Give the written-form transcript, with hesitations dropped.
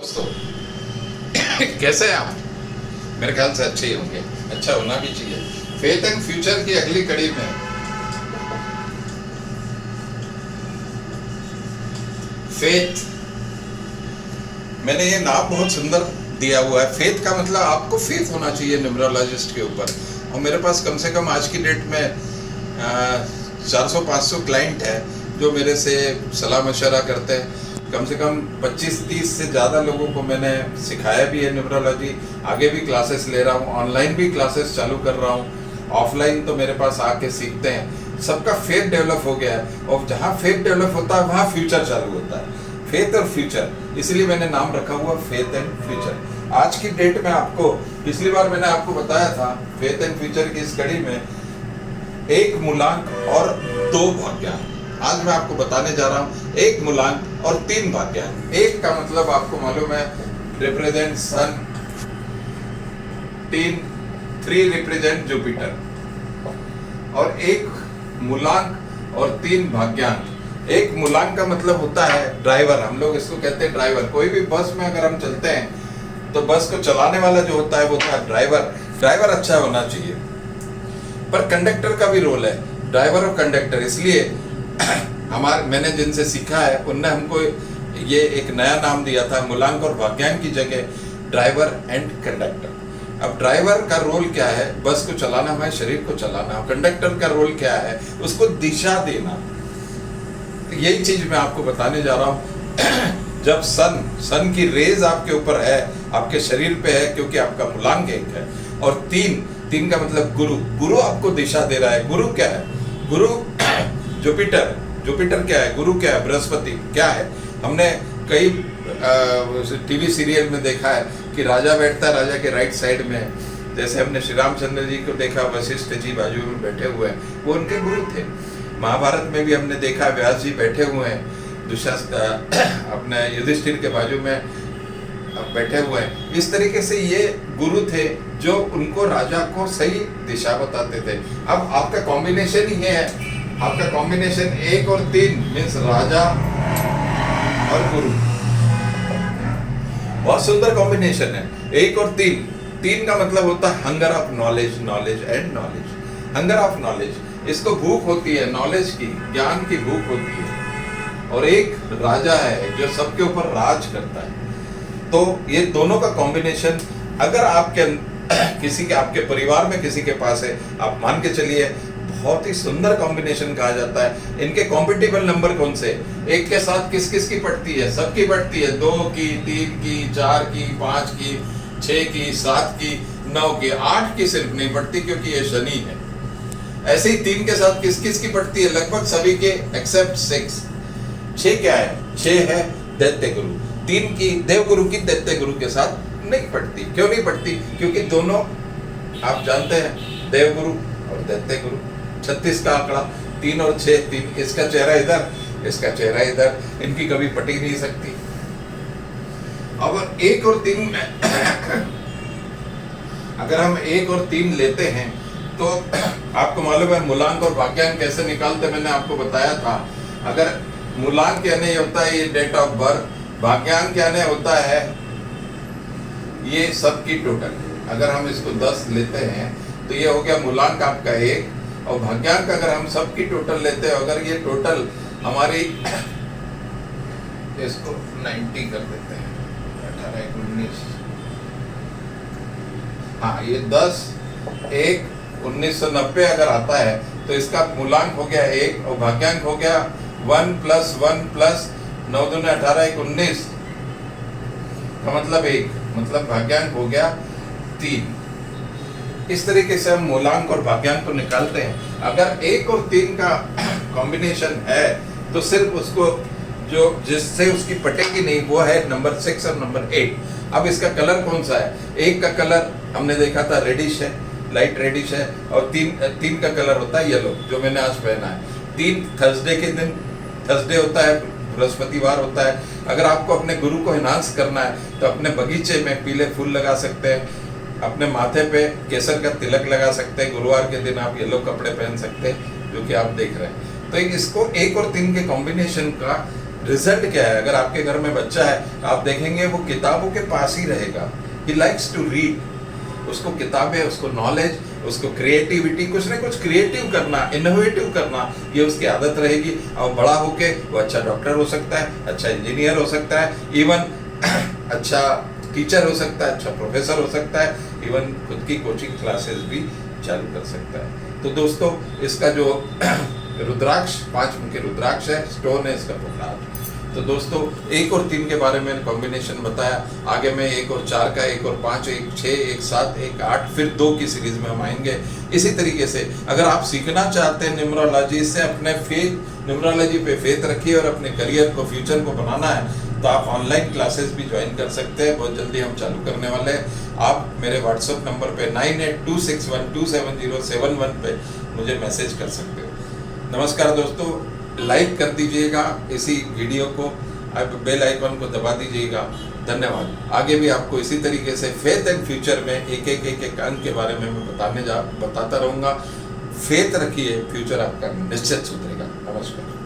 दोस्तों कैसे हैं आप? मेरे ख्याल से अच्छे ही होंगे, अच्छा होना भी चाहिए। फेथ एंड फ्यूचर की अगली कड़ी में फेथ, मैंने ये नाम बहुत सुंदर दिया हुआ है। फेथ का मतलब आपको फेथ होना चाहिए न्यूमरोलॉजिस्ट के ऊपर। और मेरे पास कम से कम आज की डेट में 400-500 क्लाइंट है जो मेरे से सलाह मशवरा करते हैं। कम से कम 25-30 से ज़्यादा लोगों को मैंने सिखाया भी है न्यूमरोलॉजी। आगे भी क्लासेस ले रहा हूँ, ऑनलाइन भी क्लासेस चालू कर रहा हूँ, ऑफलाइन तो मेरे पास आके सीखते हैं। सबका फेथ डेवलप हो गया है और जहाँ फेथ डेवलप होता है वहाँ फ्यूचर चालू होता है। फेथ और फ्यूचर, इसलिए मैंने नाम रखा हुआ फेथ एंड फ्यूचर। आज की डेट में आपको, पिछली बार मैंने आपको बताया था फेथ एंड फ्यूचर की इस कड़ी में 1 मूलांक और 2 भाग्यांक। आज मैं आपको बताने जा रहा हूं 1 मूलांक और 3 भाग्यांक। 1 का मतलब आपको मालूम है रिप्रेजेंट सन, 3 रिप्रेजेंट जुपिटर, और 1 मूलांक और 3 भाग्यांक। 1 मूलांक का मतलब होता है ड्राइवर, हम लोग इसको कहते हैं ड्राइवर। कोई भी बस में अगर हम चलते हैं तो बस को चलाने वाला जो होता है वो होता है ड्राइवर। ड्राइवर अच्छा होना चाहिए, पर कंडक्टर का भी रोल है, ड्राइवर और कंडक्टर। इसलिए मैंने जिनसे सीखा है उनने हमको ये एक नया नाम दिया था, मूलांक और भाग्यांक की जगह ड्राइवर एंड कंडक्टर। अब ड्राइवर का रोल क्या है? बस को चलाना है, शरीर को चलाना। कंडक्टर का रोल क्या है? उसको दिशा देना। तो यही चीज मैं आपको बताने जा रहा हूं। जब सन की रेज आपके ऊपर है, आपके शरीर पे है, क्योंकि आपका मूलांक 1 है, और 3 का मतलब गुरु आपको दिशा दे रहा है। गुरु क्या है? गुरु जुपिटर क्या है? गुरु क्या है? बृहस्पति क्या है? हमने कई टीवी सीरियल में देखा है कि राजा बैठता है राजा के राइट साइड में। जैसे हमने श्री रामचंद्र जी को देखा, वशिष्ठ जी बाजू में बैठे हुए हैं, वो उनके गुरु थे। महाभारत में भी हमने देखा व्यास जी बैठे हुए हैं, अपने युधिष्ठिर के बाजू में बैठे हुए हैं। इस तरीके से ये गुरु थे जो उनको, राजा को सही दिशा बताते थे। अब आपका कॉम्बिनेशन ही है, आपका कॉम्बिनेशन 1 और 3 मीन्स राजा और गुरु। बहुत सुंदर कॉम्बिनेशन है 1 और 3 का मतलब होता है hunger of knowledge, knowledge and knowledge. Hunger of knowledge, इसको भूख होती है नॉलेज की, ज्ञान की भूख होती है। और एक राजा है जो सबके ऊपर राज करता है। तो ये दोनों का कॉम्बिनेशन, अगर आपके किसी के, आपके परिवार में किसी के पास है, आप मान के चलिए बहुत ही सुंदर कॉम्बिनेशन कहा जाता है। इनके कॉम्पिटिबल नंबर कौन से? 1 के साथ किस किस की पड़ती है? सबकी पड़ती है। 2 की, 3 की, 4 की, 5 की, 6 की, 7 की, 9 की, 8 की सिर्फ नहीं पड़ती क्योंकि ये शनि है। ऐसे ही 3 के साथ किस किस की पड़ती है? लगभग सभी के एक्सेप्ट 6। 6 क्या है? 6 है दैत्य गुरु। 3 की देवगुरु की दैत्य गुरु के साथ नहीं पड़ती। क्यों नहीं पड़ती? क्योंकि दोनों आप जानते हैं देवगुरु और दैत्य गुरु। 36 का आंकड़ा, 3 और 6, 3, इसका चेहरा इधर, इसका चेहरा इधर, इनकी कभी पटी नहीं सकती। अब 1 और 3 में अगर हम 1 और 3 लेते हैं तो आपको मालूम है मूलांक और भाग्यांक कैसे निकालते, मैंने आपको बताया था। अगर मूलांक यानी होता है ये डेट ऑफ बर्थ, भाग्यांक यानी होता है ये सबकी टोटल। अगर हम इसको 10 लेते हैं तो ये हो गया मूलांक आपका 1, और भाग्यांक अगर हम सबकी टोटल लेते हैं, अगर ये टोटल हमारी, इसको 90 कर देते हैं, 18, 19, हाँ ये 10, 1, 1990 अगर आता है तो इसका मूलांक हो गया 1 और भाग्यांक हो गया 1 + 1 + 9 दूनी 18, 1, 19 का मतलब 1, मतलब भाग्यांक हो गया 3। इस तरीके से हम मूलांक और भाग्यांक को निकालते हैं। अगर 1 और 3 का कॉम्बिनेशन है तो सिर्फ उसको जो जिससे उसकी पटेगी नहीं वो है नंबर 6 और नंबर 8। अब इसका कलर कौन सा है? 1 का कलर हमने देखा था रेडिश है, लाइट रेडिश है, और 3 का कलर होता है येलो, जो मैंने आज पहना है। 3 थर्सडे के दिन, थर्सडे होता है, बृहस्पतिवार होता है। अगर आपको अपने गुरु को एनहांस करना है तो अपने बगीचे में पीले फूल लगा सकते हैं, अपने माथे पे केसर का तिलक लगा सकते हैं। गुरुवार के दिन आप येलो कपड़े पहन सकते हैं, जो कि आप देख रहे हैं। तो इसको 1 और 3 के कॉम्बिनेशन का रिजल्ट क्या है? अगर आपके घर में बच्चा है, आप देखेंगे वो किताबों के पास ही रहेगा। ही लाइक्स टू रीड, उसको किताबें, उसको नॉलेज, उसको क्रिएटिविटी, कुछ ना कुछ क्रिएटिव करना, इनोवेटिव करना, ये उसकी आदत रहेगी। और बड़ा होके वो अच्छा डॉक्टर हो सकता है, अच्छा इंजीनियर हो सकता है, इवन अच्छा टीचर हो सकता है, अच्छा प्रोफेसर हो सकता है, इवन खुद की कोचिंग क्लासेस भी चालू कर सकता है। तो दोस्तों, इसका जो रुद्राक्ष, 5 मुखी रुद्राक्ष है, स्टोन है इसका पोखराज। तो दोस्तों, 1 और 3 के बारे में कॉम्बिनेशन बताया। आगे मैं 1 और 4 का, 1 और 5, 1 6, 1 7, 1 8, फिर 2 की सीरीज में हम आएंगे। इसी तरीके से अगर आप सीखना चाहते हैं न्यूमरोलॉजी से, अपने फेथ, न्यूमरोलॉजी पे फेथ रखिए और अपने करियर को, फ्यूचर को बनाना है, तो आप ऑनलाइन क्लासेस भी ज्वाइन कर सकते हैं। बहुत जल्दी हम चालू करने वाले हैं। आप मेरे व्हाट्सएप नंबर पे 9826127071 पे मुझे मैसेज कर सकते हो। नमस्कार दोस्तों, लाइक कर दीजिएगा इसी वीडियो को, आप बेल आइकन को दबा दीजिएगा। धन्यवाद। आगे भी आपको इसी तरीके से फेथ एंड फ्यूचर में एक अंक के बारे में मैं बताता रहूँगा। फेथ रखिए, फ्यूचर आपका निश्चित सुधरेगा। नमस्कार।